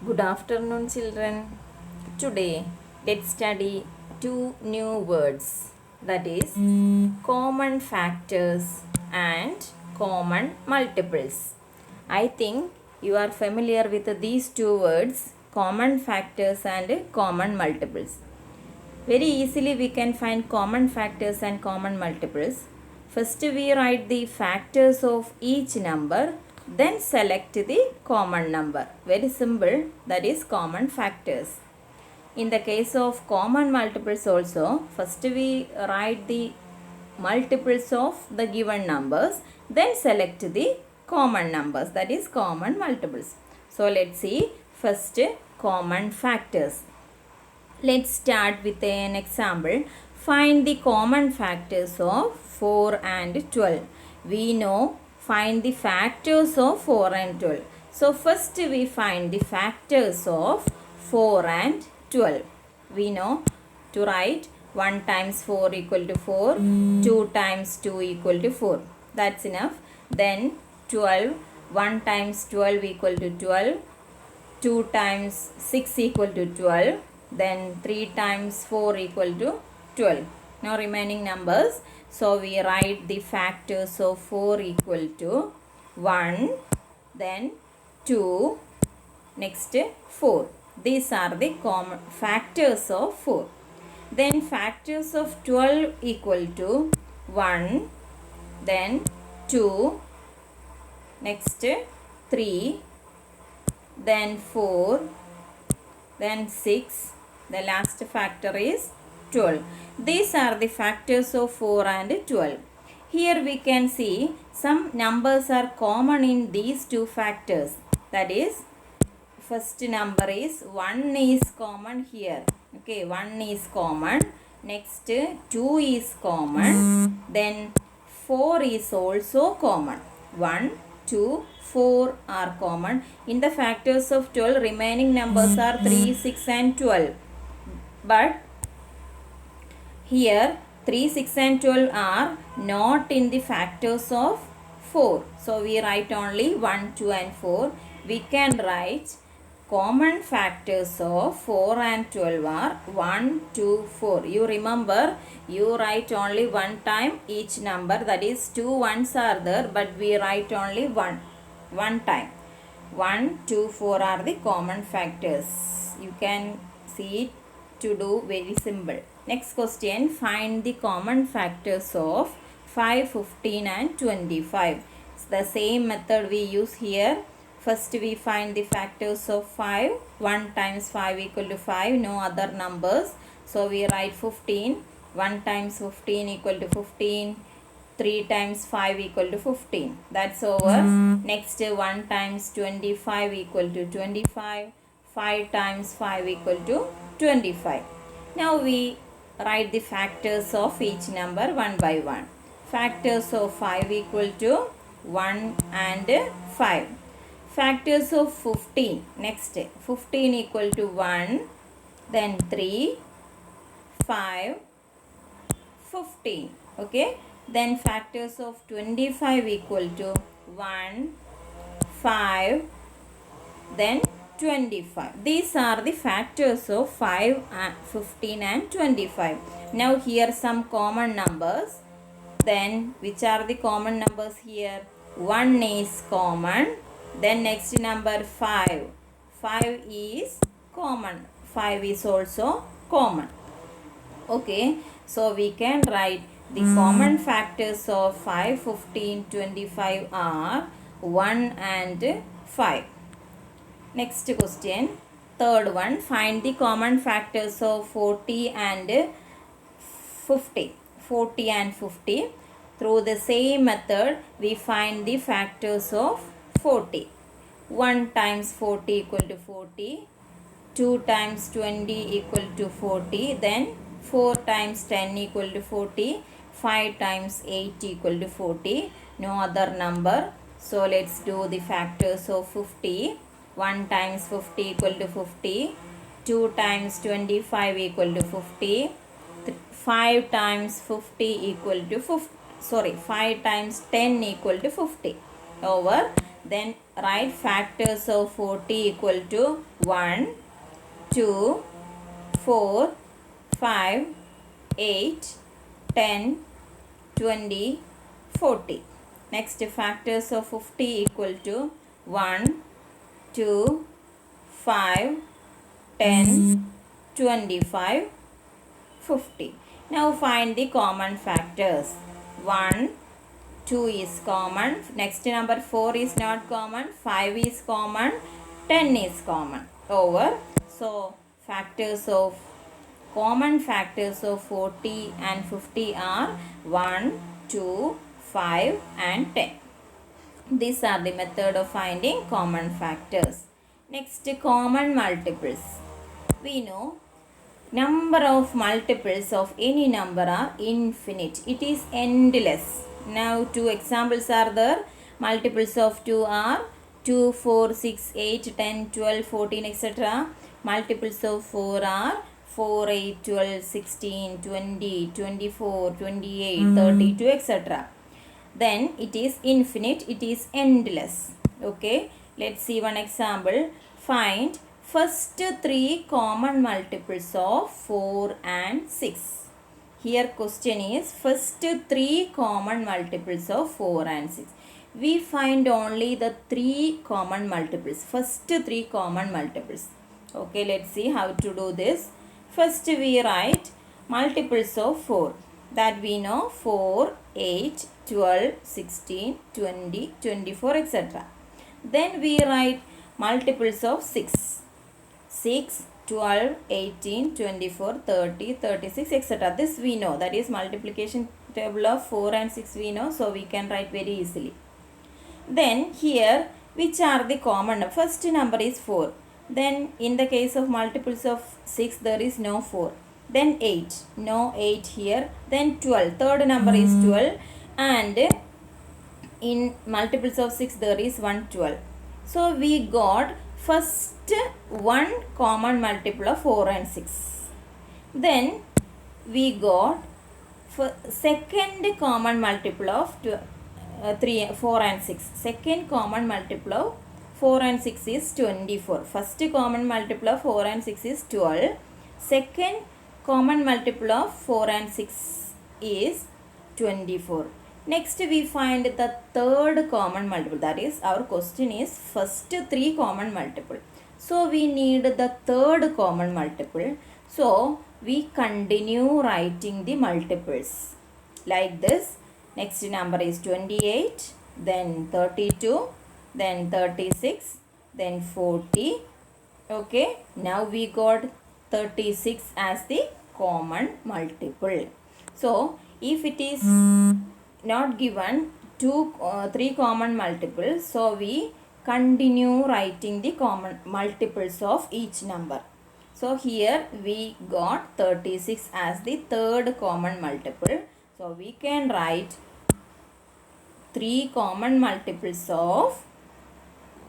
Good afternoon, children. Today, let's study two new words, that is, common factors and common multiples. I think you are familiar with these two words, common factors and common multiples. Very easily we can find common factors and common multiples. First we write the factors of each number, then select the common number. Very simple, that is common factors. In the case of common multiples also, first we write the multiples of the given numbers, then select the common numbers, that is common multiples. So let's see first common factors. Let's start with an example. Find the common factors of 4 and 12. We know find the factors of 4 and 12. So first we find the factors of 4 and 12. We know to write 1 times 4 equal to 4, 2 times 2 equal to 4. That's enough. Then 12, 1 times 12 equal to 12, 2 times 6 equal to 12, then 3 times 4 equal to 12. Now remaining numbers, so we write the factors of 4 equal to 1, then 2, next 4. These are the common factors of 4. Then factors of 12 equal to 1, then 2, next 3, then 4, then 6, the last factor is 12. These are the factors of 4 and 12. Here we can see some numbers are common in these two factors. That is, first number is 1 is common here. Okay, 1 is common. Next 2 is common. Then 4 is also common. 1, 2, 4 are common. In the factors of 12, remaining numbers are 3, 6 and 12. But here 3, 6 and 12 are not in the factors of 4. So we write only 1, 2 and 4. We can write common factors of 4 and 12 are 1, 2, 4. You remember, you write only one time each number, that is 2 ones are there, but we write only one time. 1, 2, 4 are the common factors. You can see it to do very simple. Next question, find the common factors of 5, 15 and 25. It's the same method we use here. First we find the factors of 5. 1 times 5 equal to 5. No other numbers. So we write 15. 1 times 15 equal to 15. 3 times 5 equal to 15. That's over. Next 1 times 25 equal to 25. 5 times 5 equal to 25. Now we write the factors of each number one by one. Factors of 5 equal to 1 and 5. Factors of 15. Next 15 equal to 1, then 3, 5, 15. Okay. Then factors of 25 equal to 1, 5, then 25. These are the factors of 5, 15 and 25. Now here some common numbers. Then which are the common numbers here? 1 is common. Then next number 5. 5 is common. 5 is also common. Okay. So we can write the common factors of 5, 15, 25 are 1 and 5. Next question. Third one. Find the common factors of 40 and 50. 40 and 50. Through the same method, we find the factors of 40. 1 times 40 equal to 40. 2 times 20 equal to 40. Then 4 times 10 equal to 40. 5 times 8 equal to 40. No other number. So let's do the factors of 50. 1 times 50 equal to 50. 2 times 25 equal to 50. 5 times 50 equal to 50. 5 times 10 equal to 50. Over. Then write factors of 40 equal to 1, 2, 4, 5, 8, 10, 20, 40. Next, factors of 50 equal to 1, 2, 5, 10, 25, 50. Now find the common factors. 1, 2 is common. Next number 4 is not common. 5 is common. 10 is common. Over. So common factors of 40 and 50 are 1, 2, 5 and 10. These are the method of finding common factors. Next, common multiples. We know number of multiples of any number are infinite. It is endless. Now two examples are there. Multiples of 2 are 2, 4, 6, 8, 10, 12, 14, etc. Multiples of 4 are 4, 8, 12, 16, 20, 24, 28, 32, etc. Then it is infinite, it is endless. Okay, let's see one example. Find first three common multiples of 4 and 6. Here question is first three common multiples of 4 and 6. We find only the three common multiples, first three common multiples. Okay, let's see how to do this. First we write multiples of 4, that we know 4, 8, 12, 16, 20, 24, etc. Then we write multiples of 6. 6, 12, 18, 24, 30, 36, etc. This we know, that is multiplication table of 4 and 6 we know, so we can write very easily. Then here, which are the common? First number is 4. Then in the case of multiples of 6, there is no 4. Then 8, no 8 here. Then 12, third number is 12. And in multiples of 6, there is 112. So we got first one common multiple of 4 and 6. Then we got second common multiple of 4 and 6. Second common multiple of 4 and 6 is 24. First common multiple of 4 and 6 is 12. Second common multiple of 4 and 6 is 24. Next we find the third common multiple. That is, our question is first three common multiple. So we need the third common multiple. So we continue writing the multiples like this. Next number is 28, then 32, then 36, then 40. Okay, now we got 36 as the common multiple. So if it is not given three common multiples, so we continue writing the common multiples of each number. So here we got 36 as the third common multiple. So we can write three common multiples of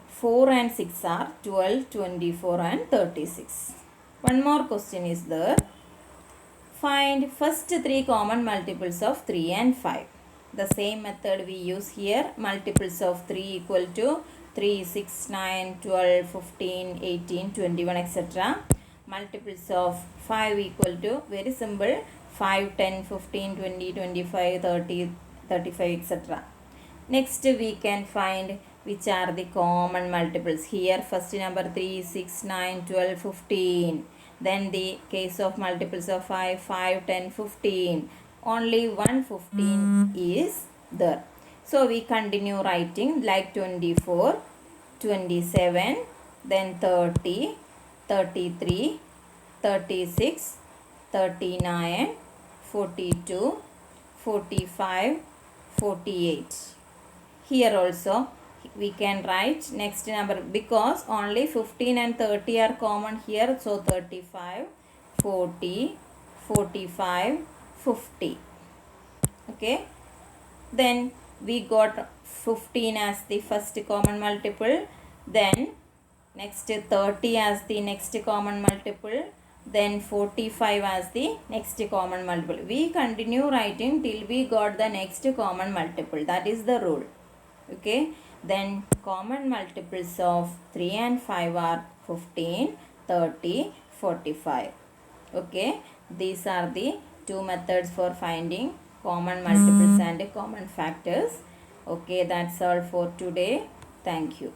4 and 6 are 12, 24 and 36. One more question is there. Find first three common multiples of 3 and 5. The same method we use here. Multiples of 3 equal to 3, 6, 9, 12, 15, 18, 21, etc. Multiples of 5 equal to, very simple, 5, 10, 15, 20, 25, 30, 35, etc. Next we can find which are the common multiples. Here first number 3, 6, 9, 12, 15. Then the case of multiples of 5, 5, 10, 15. Only one 15 is there. So we continue writing like 24, 27, then 30, 33, 36, 39, 42, 45, 48. Here also we can write next number, because only 15 and 30 are common here. So 35, 40, 45, 50. Okay. Then we got 15 as the first common multiple. Then next 30 as the next common multiple. Then 45 as the next common multiple. We continue writing till we got the next common multiple. That is the rule. Okay. Then common multiples of 3 and 5 are 15, 30, 45. Okay, these are the two methods for finding common multiples and common factors. Okay, that's all for today. Thank you.